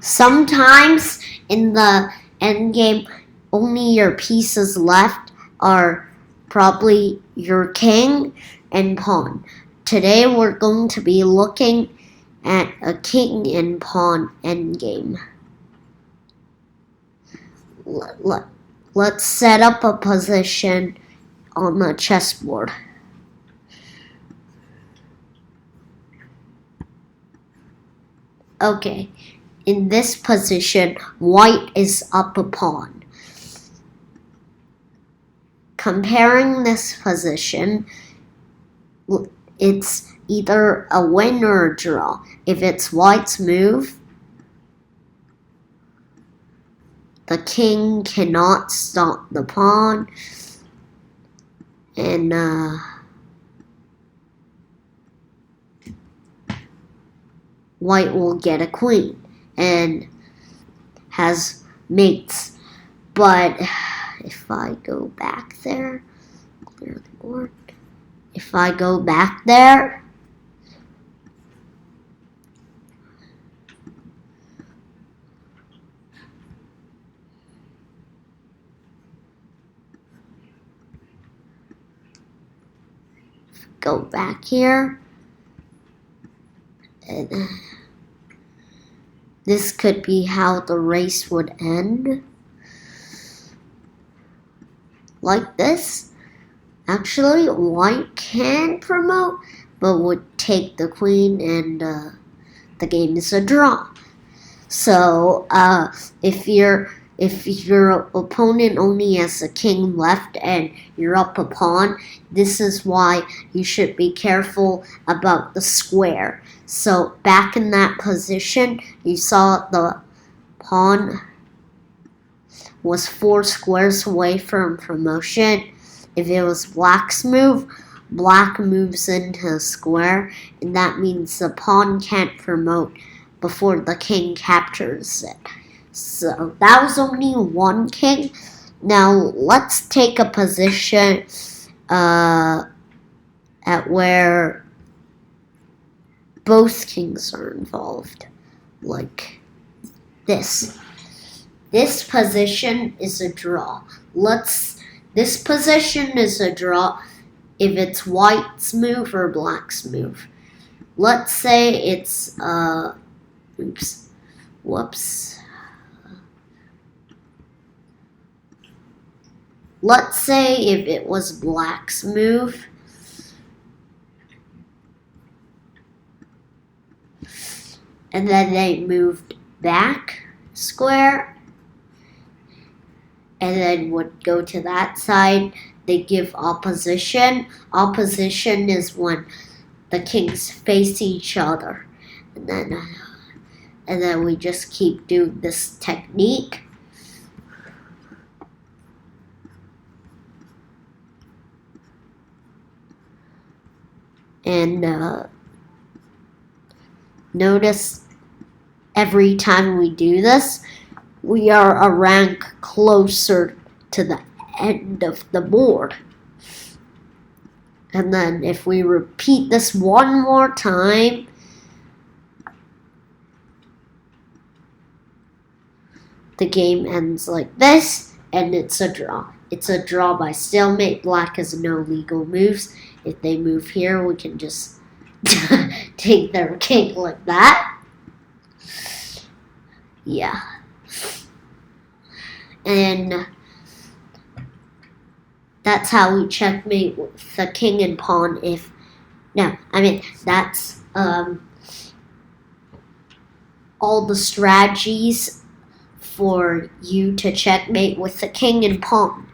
Sometimes in the endgame, only your pieces left are probably your king and pawn. Today we're going to be looking at a king and pawn endgame. Let's set up a position on the chessboard. Okay, in this position, white is up a pawn. Comparing this position, it's either a win or a draw. If it's white's move, the king cannot stop the pawn, and white will get a queen and has mates. But if I go back there, clear the board. If I go back there, go back here, and this could be how the race would end. Like this. Actually, white can promote, but would take the queen, and the game is a draw. So if your opponent only has a king left and you're up a pawn, this is why you should be careful about the square. So back in that position, you saw the pawn was 4 squares away from promotion. If it was black's move, black moves into a square, and that means the pawn can't promote before the king captures it. So that was only one king. Now let's take a position at where both kings are involved, like this. This position is a draw. This position is a draw if it's white's move or black's move. Let's say it's Let's say if it was black's move, and then they moved back square, and then would go to that side, they give opposition. Opposition is when the kings face each other. And then we just keep doing this technique. And notice every time we do this, we are a rank closer to the end of the board. And then if we repeat this one more time, the game ends like this, and it's a draw. It's a draw by stalemate. Black has no legal moves. If they move here, we can just take their king like that. Yeah. And that's how we checkmate with the king and pawn. That's all the strategies for you to checkmate with the king and pawn.